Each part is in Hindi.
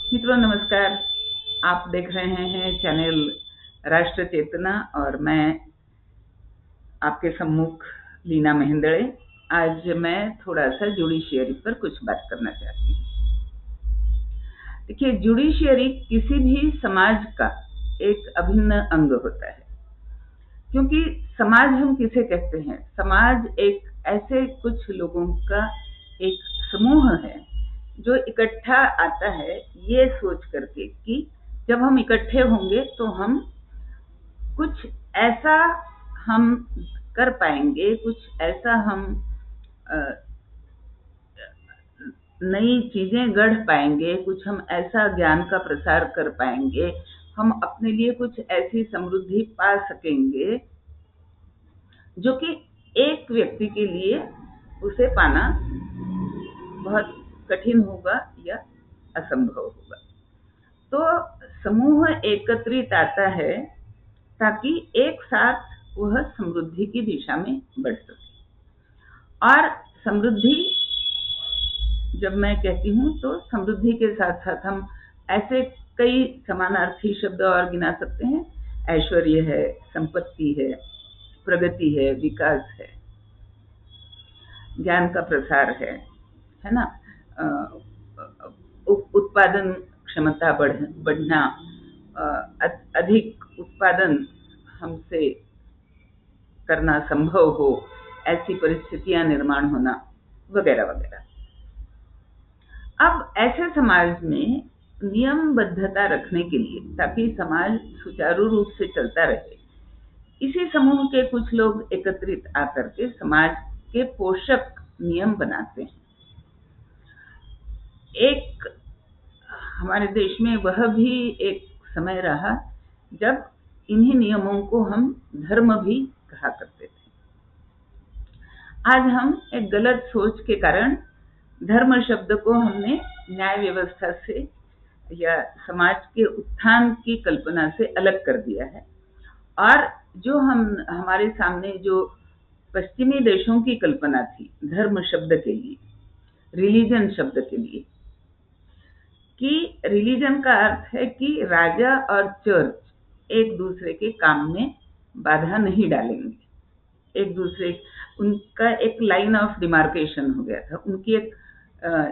मित्रों नमस्कार। आप देख रहे हैं चैनल राष्ट्र चेतना और मैं आपके सम्मुख लीना महेंद्रे। आज मैं थोड़ा सा जुडिशियरी पर कुछ बात करना चाहती हूँ। देखिए, जुडिशियरी किसी भी समाज का एक अभिन्न अंग होता है, क्योंकि समाज हम किसे कहते हैं? समाज एक ऐसे कुछ लोगों का एक समूह है जो इकट्ठा आता है ये सोच करके कि जब हम इकट्ठे होंगे तो हम कुछ ऐसा हम कर पाएंगे, कुछ ऐसा हम नई चीजें गढ़ पाएंगे, कुछ हम ऐसा ज्ञान का प्रसार कर पाएंगे, हम अपने लिए कुछ ऐसी समृद्धि पा सकेंगे जो कि एक व्यक्ति के लिए उसे पाना बहुत कठिन होगा या असंभव होगा। तो समूह एकत्रित आता है ताकि एक साथ वह समृद्धि की दिशा में बढ़ सके। और समृद्धि जब मैं कहती हूँ तो समृद्धि के साथ साथ हम ऐसे कई समानार्थी शब्द और गिना सकते हैं। ऐश्वर्य है, संपत्ति है, प्रगति है, विकास है, ज्ञान का प्रसार है ना, उत्पादन क्षमता बढ़ना, अधिक उत्पादन हमसे करना संभव हो, ऐसी परिस्थितियां निर्माण होना, वगैरह वगैरह। अब ऐसे समाज में नियमबद्धता रखने के लिए, ताकि समाज सुचारू रूप से चलता रहे, इसी समूह के कुछ लोग एकत्रित आकर के समाज के पोषक नियम बनाते हैं। एक हमारे देश में वह भी एक समय रहा जब इन्हीं नियमों को हम धर्म भी कहा करते थे। आज हम एक गलत सोच के कारण धर्म शब्द को हमने न्याय व्यवस्था से या समाज के उत्थान की कल्पना से अलग कर दिया है। और जो हमारे सामने जो पश्चिमी देशों की कल्पना थी धर्म शब्द के लिए, रिलीजन शब्द के लिए, कि रिलीजन का अर्थ है कि राजा और चर्च एक दूसरे के काम में बाधा नहीं डालेंगे, एक दूसरे, उनका एक लाइन ऑफ डिमार्केशन हो गया था, उनकी एक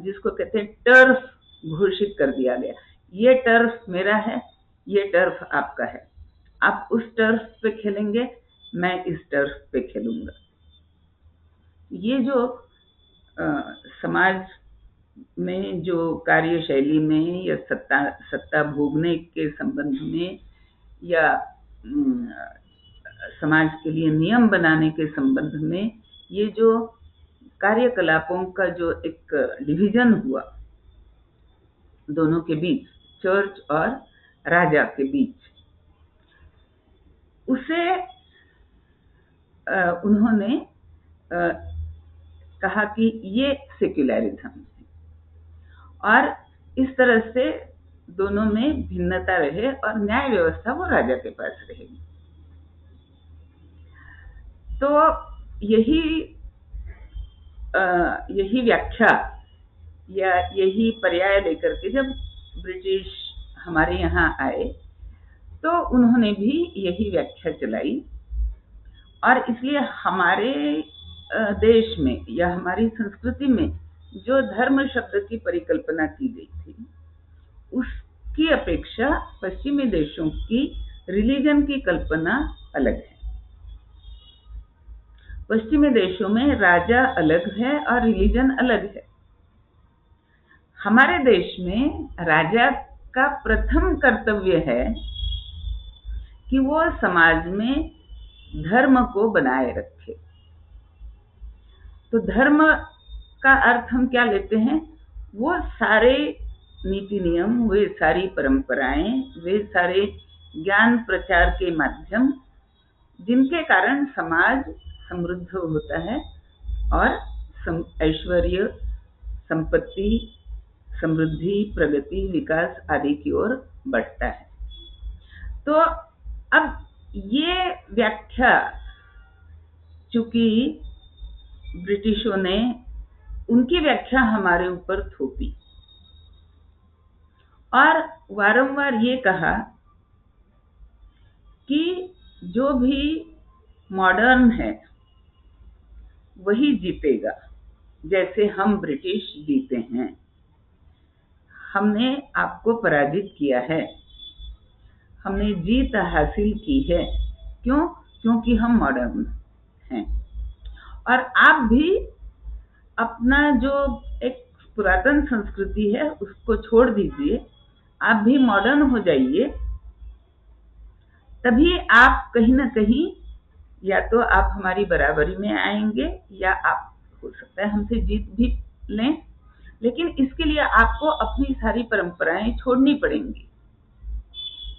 जिसको कहते हैं टर्फ घोषित कर दिया गया। ये टर्फ मेरा है, ये टर्फ आपका है, आप उस टर्फ पे खेलेंगे, मैं इस टर्फ पे खेलूंगा। ये जो समाज में जो कार्यशैली में या सत्ता भोगने के संबंध में या समाज के लिए नियम बनाने के संबंध में ये जो कार्यकलापों का जो एक डिवीजन हुआ दोनों के बीच, चर्च और राजा के बीच, उसे उन्होंने कहा कि ये सेक्युलरिज्म है और इस तरह से दोनों में भिन्नता रहे और न्याय व्यवस्था वो राजा के पास रहेगी। तो यही व्याख्या या यही पर्याय लेकर के जब ब्रिटिश हमारे यहाँ आए तो उन्होंने भी यही व्याख्या चलाई। और इसलिए हमारे देश में या हमारी संस्कृति में जो धर्म शब्द की परिकल्पना की गई थी, उसकी अपेक्षा पश्चिमी देशों की रिलीजन की कल्पना अलग है। पश्चिमी देशों में राजा अलग है और रिलीजन अलग है। हमारे देश में राजा का प्रथम कर्तव्य है कि वो समाज में धर्म को बनाए रखे। तो धर्म का अर्थ हम क्या लेते हैं? वो सारे नीति नियम, वे सारी परंपराएं, वे सारे ज्ञान प्रचार के माध्यम जिनके कारण समाज समृद्ध होता है और ऐश्वर्य, संपत्ति, समृद्धि, प्रगति, विकास आदि की ओर बढ़ता है। तो अब ये व्याख्या चूंकि ब्रिटिशों ने उनकी व्याख्या हमारे ऊपर थोपी और वारंवार ये कहा कि जो भी मॉडर्न है वही जीतेगा, जैसे हम ब्रिटिश जीते हैं। हमने आपको पराजित किया है, हमने जीत हासिल की है। क्यों? क्योंकि हम मॉडर्न हैं। और आप भी अपना जो एक पुरातन संस्कृति है उसको छोड़ दीजिए, आप भी मॉडर्न हो जाइए। तभी आप कहीं ना कहीं या तो आप हमारी बराबरी में आएंगे, या आप हो सकता है हमसे जीत भी लें, लेकिन इसके लिए आपको अपनी सारी परंपराएं छोड़नी पड़ेंगी,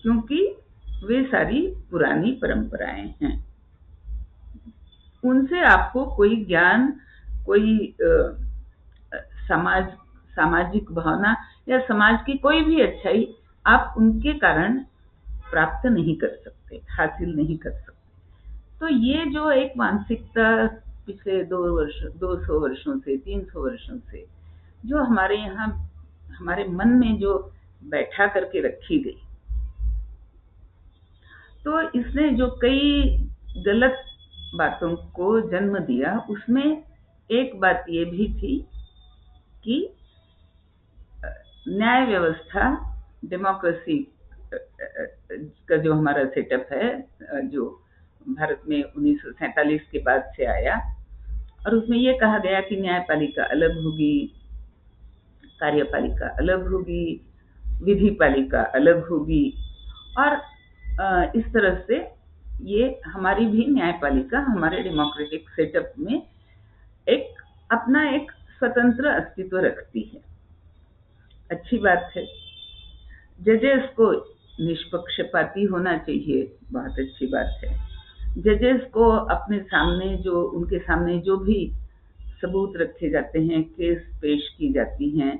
क्योंकि वे सारी पुरानी परंपराएं हैं। उनसे आपको कोई ज्ञान, कोई सामाजिक भावना या समाज की कोई भी अच्छाई आप उनके कारण प्राप्त नहीं कर सकते, हासिल नहीं कर सकते। तो ये जो एक मानसिकता पिछले 200 वर्षों से, 300 वर्षों से जो हमारे यहाँ, हमारे मन में जो बैठा करके रखी गई, तो इसने जो कई गलत बातों को जन्म दिया। उसमें एक बात ये भी थी कि न्याय व्यवस्था, डेमोक्रेसी का जो हमारा सेटअप है, जो भारत में 1947 के बाद से आया, और उसमें ये कहा गया कि न्यायपालिका अलग होगी, कार्यपालिका अलग होगी, विधिपालिका अलग होगी, और इस तरह से ये हमारी भी न्यायपालिका हमारे डेमोक्रेटिक सेटअप में एक अपना एक स्वतंत्र अस्तित्व रखती है। अच्छी बात है। जजेस को निष्पक्षपाती होना चाहिए, बहुत अच्छी बात है। जजेस को अपने सामने जो, उनके सामने जो भी सबूत रखे जाते हैं, केस पेश की जाती हैं,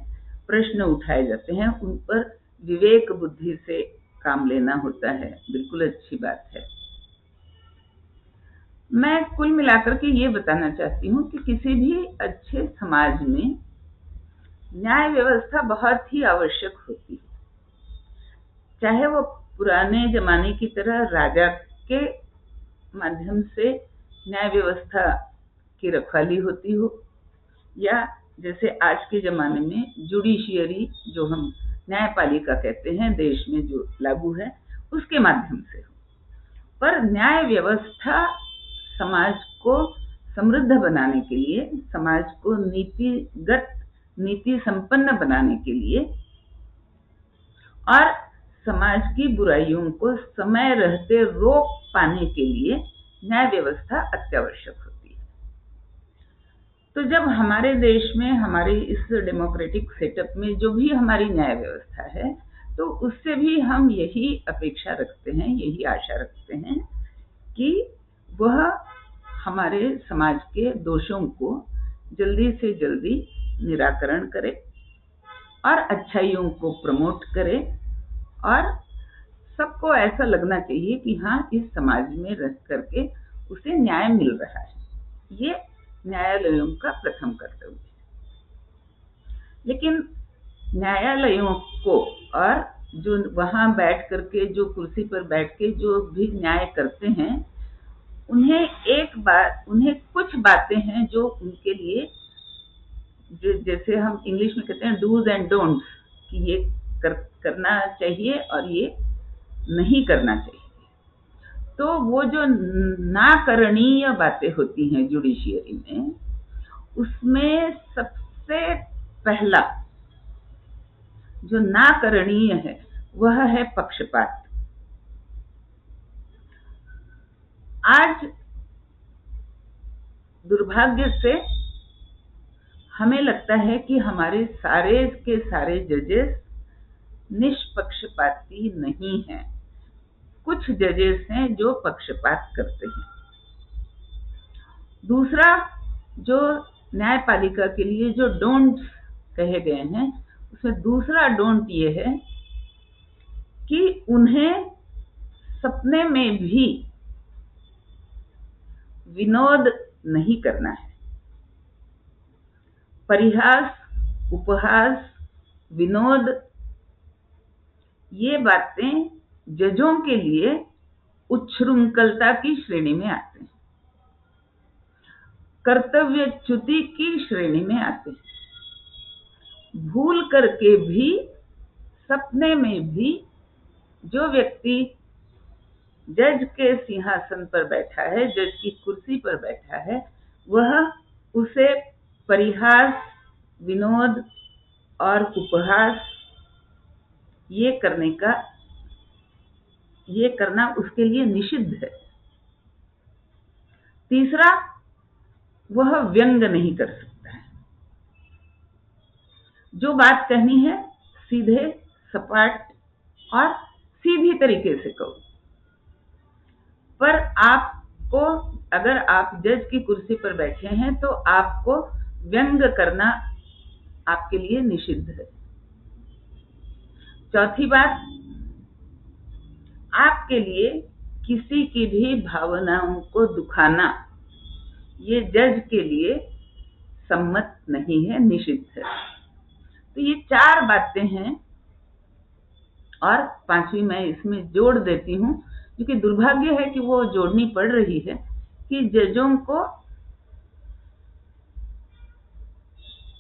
प्रश्न उठाए जाते हैं, उन पर विवेक बुद्धि से काम लेना होता है। बिल्कुल अच्छी बात है। मैं कुल मिलाकर के ये बताना चाहती हूँ कि किसी भी अच्छे समाज में न्याय व्यवस्था बहुत ही आवश्यक होती है। चाहे वो पुराने जमाने की तरह राजा के माध्यम से न्याय व्यवस्था की रखवाली होती हो, या जैसे आज के जमाने में जुडिशियरी, जो हम न्यायपालिका कहते हैं, देश में जो लागू है, उसके माध्यम से हो। पर न्याय व्यवस्था समाज को समृद्ध बनाने के लिए, समाज को नीति संपन्न बनाने के लिए, और समाज की बुराइयों को समय रहते रोक पाने के लिए न्याय व्यवस्था अत्यावश्यक होती है। तो जब हमारे देश में, हमारे इस डेमोक्रेटिक सेटअप में जो भी हमारी न्याय व्यवस्था है, तो उससे भी हम यही अपेक्षा रखते हैं, यही आशा रखते हैं कि वह हमारे समाज के दोषों को जल्दी से जल्दी निराकरण करे और अच्छाइयों को प्रमोट करे, और सबको ऐसा लगना चाहिए कि हाँ, इस समाज में रह करके उसे न्याय मिल रहा है। ये न्यायालयों का प्रथम कर्तव्य है। लेकिन न्यायालयों को, और जो वहां बैठ करके, जो कुर्सी पर बैठ के जो भी न्याय करते हैं, उन्हें कुछ बातें हैं जो उनके लिए, जैसे हम इंग्लिश में कहते हैं डूज एंड डोंट्स, कि ये करना चाहिए और ये नहीं करना चाहिए। तो वो जो ना करणीय बातें होती हैं जुडिशियरी में, उसमें सबसे पहला जो ना करणीय है वह है पक्षपात। आज दुर्भाग्य से हमें लगता है कि हमारे सारे के सारे जजेस निष्पक्षपाती नहीं हैं। कुछ जजेस हैं जो पक्षपात करते हैं। दूसरा, जो न्यायपालिका के लिए जो डोंट्स कहे गए हैं, उसमें दूसरा डोंट ये है कि उन्हें सपने में भी विनोद नहीं करना है। परिहास, उपहास, विनोद ये बातें जजों के लिए उच्छृंखलता की श्रेणी में आते हैं, कर्तव्यच्युति की श्रेणी में आते हैं। भूल करके भी, सपने में भी जो व्यक्ति जज के सिंहासन पर बैठा है, जज की कुर्सी पर बैठा है, वह उसे परिहास, विनोद और उपहास ये करना उसके लिए निषिद्ध है। तीसरा, वह व्यंग नहीं कर सकता है। जो बात कहनी है सीधे, सपाट और सीधी तरीके से कहो। पर आपको, अगर आप जज की कुर्सी पर बैठे हैं तो आपको व्यंग करना आपके लिए निषिद्ध है। चौथी बात, आपके लिए किसी की भी भावनाओं को दुखाना ये जज के लिए सम्मत नहीं है, निषिद्ध है। तो ये 4 बातें हैं, और 5वीं मैं इसमें जोड़ देती हूँ, क्योंकि दुर्भाग्य है कि वो जोड़नी पड़ रही है, कि जजों को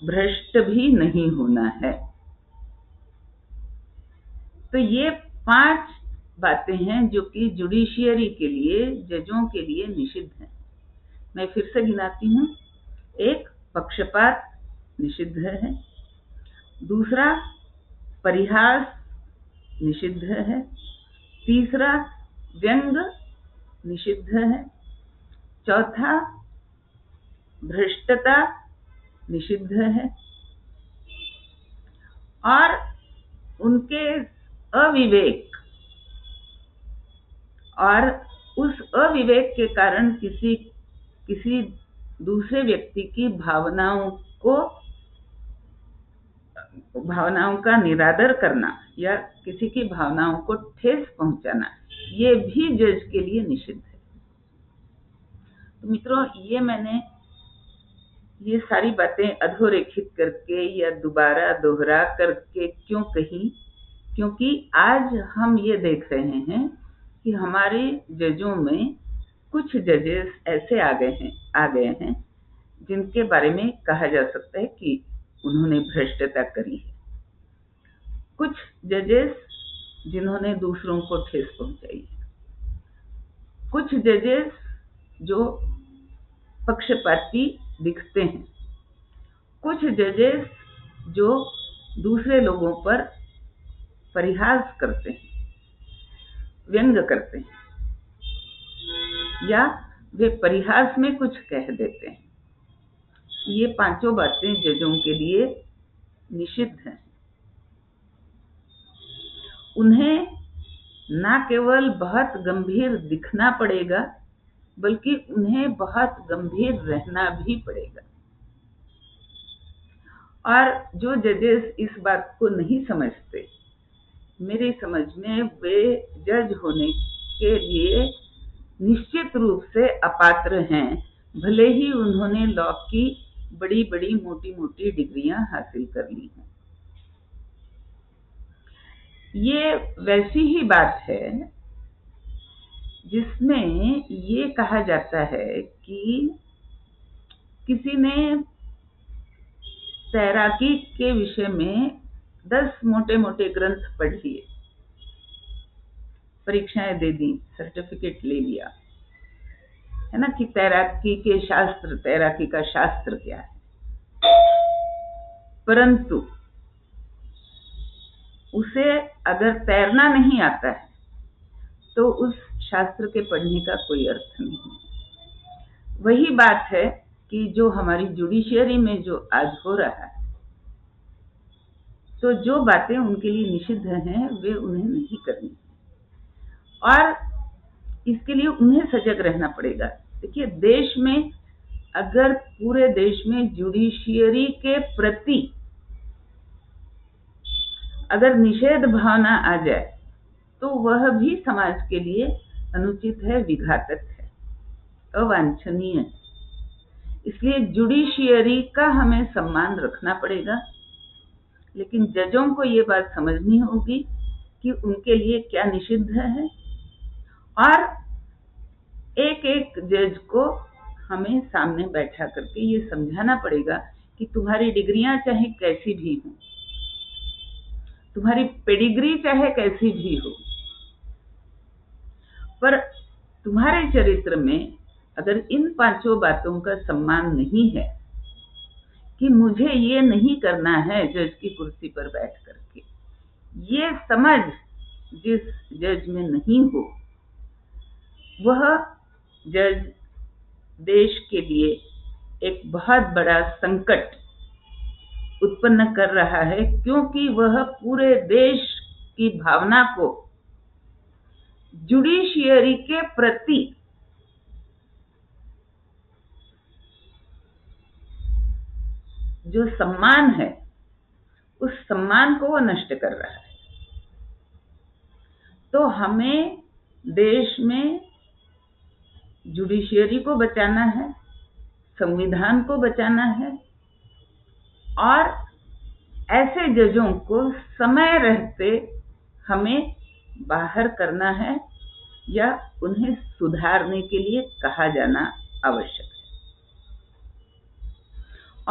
भ्रष्ट भी नहीं होना है। तो ये 5 बातें हैं जो कि जुडिशियरी के लिए, जजों के लिए निषिद्ध हैं। मैं फिर से गिनाती हूँ। 1, पक्षपात निषिद्ध है। दूसरा, परिहास निषिद्ध है। तीसरा, व्यंग निषिद्ध है। चौथा, भ्रष्टता निषिद्ध है। और उनके अविवेक, और उस अविवेक के कारण किसी दूसरे व्यक्ति की भावनाओं का निरादर करना या किसी की भावनाओं को ठेस पहुंचाना, ये भी जज के लिए निषिद्ध है। तो मित्रों, ये मैंने ये सारी बातें अधोरेखित करके या दोबारा दोहरा करके क्यों कही? क्योंकि आज हम ये देख रहे हैं कि हमारे जजों में कुछ जजेस ऐसे आ गए हैं जिनके बारे में कहा जा सकता है कि उन्होंने भ्रष्टता करी है। कुछ जजेस जिन्होंने दूसरों को ठेस पहुंचाई है। कुछ जजेस जो पक्षपाती दिखते हैं। कुछ जजेस जो दूसरे लोगों पर परिहास करते हैं, व्यंग करते हैं, या वे परिहास में कुछ कह देते हैं। ये 5 बातें जजों के लिए निषिद्ध हैं। उन्हें ना केवल बहुत गंभीर दिखना पड़ेगा, बल्कि उन्हें बहुत गंभीर रहना भी पड़ेगा। और जो जजेस इस बात को नहीं समझते, मेरी समझ में वे जज होने के लिए निश्चित रूप से अपात्र हैं, भले ही उन्होंने लॉ की बड़ी बड़ी मोटी मोटी डिग्रियां हासिल कर ली हैं। ये वैसी ही बात है जिसमें ये कहा जाता है कि किसी ने तैराकी के विषय में 10 मोटे मोटे ग्रंथ पढ़ लिए, परीक्षाएं दे दी, सर्टिफिकेट ले लिया, है ना, कि तैराकी का शास्त्र क्या है। परंतु उसे अगर तैरना नहीं आता है तो उस शास्त्र के पढ़ने का कोई अर्थ नहीं है। वही बात है कि जो हमारी जुडिशियरी में जो आज हो रहा है, तो जो बातें उनके लिए निषिद्ध हैं वे उन्हें नहीं करनी, और इसके लिए उन्हें सजग रहना पड़ेगा। देखिए, देश में, अगर पूरे देश में जुडिशियरी के प्रति अगर निषेध भावना आ जाए तो वह भी समाज के लिए अनुचित है, विघातक है, अवांछनीय है। इसलिए जुडिशियरी का हमें सम्मान रखना पड़ेगा, लेकिन जजों को ये बात समझनी होगी कि उनके लिए क्या निषिद्ध है, और एक एक जज को हमें सामने बैठा करके ये समझाना पड़ेगा कि तुम्हारी डिग्रियां चाहे कैसी भी हों, तुम्हारी पेडिग्री चाहे कैसी भी हो, पर तुम्हारे चरित्र में अगर इन 5 बातों का सम्मान नहीं है कि मुझे ये नहीं करना है जज की कुर्सी पर बैठ करके, ये समझ जिस जज में नहीं हो, वह जज देश के लिए एक बहुत बड़ा संकट उत्पन्न कर रहा है, क्योंकि वह पूरे देश की भावना को जुडिशियरी के प्रति जो सम्मान है, उस सम्मान को वो नष्ट कर रहा है। तो हमें देश में जुडिशियरी को बचाना है, संविधान को बचाना है, और ऐसे जजों को समय रहते हमें बाहर करना है या उन्हें सुधारने के लिए कहा जाना आवश्यक है।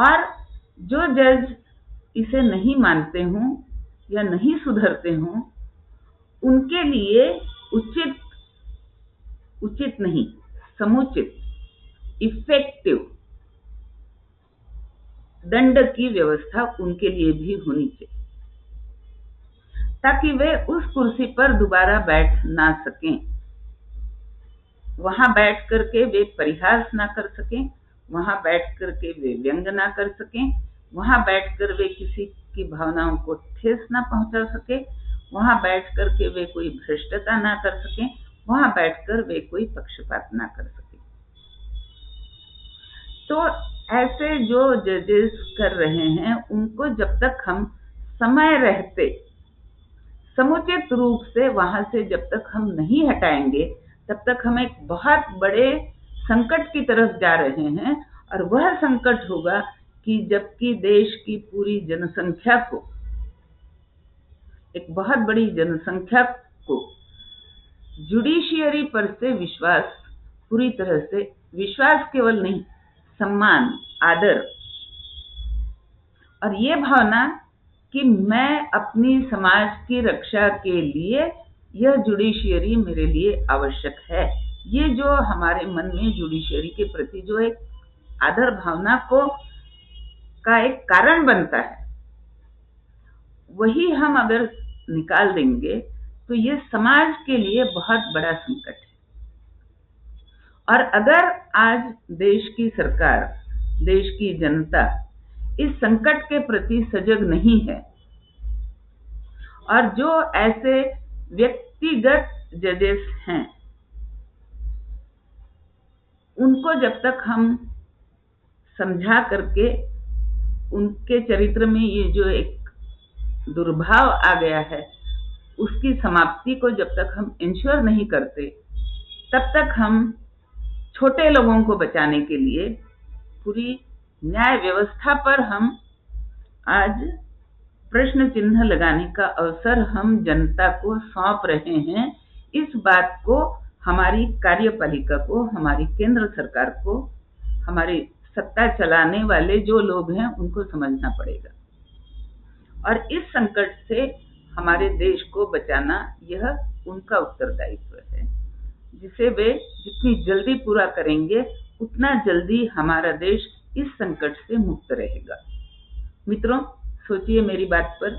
और जो जज इसे नहीं मानते हों या नहीं सुधरते हों, उनके लिए उचित नहीं, समुचित, इफेक्टिव दंड की व्यवस्था उनके लिए भी होनी चाहिए, ताकि वे उस कुर्सी पर दोबारा बैठ ना सकें, वहां बैठ करके वे परिहास ना कर सकें, वहां बैठ करके वे व्यंग ना कर सकें, वहां बैठकर वे किसी की भावनाओं को ठेस ना पहुंचा सके, वहां बैठकर के वे कोई भ्रष्टता ना कर सकें, वहां बैठकर वे कोई पक्षपात ना कर सके। तो ऐसे जो जजेस कर रहे हैं, उनको जब तक हम समय रहते समुचित रूप से वहां से जब तक हम नहीं हटाएंगे, तब तक हम एक बहुत बड़े संकट की तरफ जा रहे हैं। और वह संकट होगा कि जबकि देश की पूरी जनसंख्या को, एक बहुत बड़ी जनसंख्या को जुडिशियरी पर से विश्वास, पूरी तरह से विश्वास केवल नहीं, सम्मान, आदर, और ये भावना कि मैं अपनी समाज की रक्षा के लिए यह जुडिशियरी मेरे लिए आवश्यक है, ये जो हमारे मन में जुडिशियरी के प्रति जो एक आदर भावना का एक कारण बनता है, वही हम अगर निकाल देंगे तो ये समाज के लिए बहुत बड़ा संकट है। और अगर आज देश की सरकार, देश की जनता इस संकट के प्रति सजग नहीं है, और जो ऐसे व्यक्तिगत जजेस हैं, उनको जब तक हम समझा करके उनके चरित्र में ये जो एक दुर्भाव आ गया है, उसकी समाप्ति को जब तक हम इंश्योर नहीं करते, तब तक हम छोटे लोगों को बचाने के लिए पूरी न्याय व्यवस्था पर हम आज प्रश्न चिन्ह लगाने का अवसर हम जनता को सौंप रहे हैं। इस बात को हमारी कार्यपालिका को, हमारी केंद्र सरकार को, हमारी सत्ता चलाने वाले जो लोग हैं, उनको समझना पड़ेगा। और इस संकट से हमारे देश को बचाना यह उनका उत्तरदायित्व है, जिसे वे जितनी जल्दी पूरा करेंगे, उतना जल्दी हमारा देश इस संकट से मुक्त रहेगा। मित्रों, सोचिए मेरी बात पर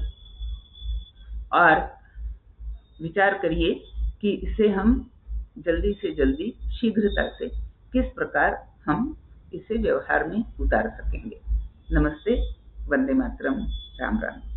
और विचार करिए कि इसे हम जल्दी से जल्दी, शीघ्रता से किस प्रकार हम इसे व्यवहार में उतार सकेंगे। नमस्ते, वंदे मातरम, राम राम।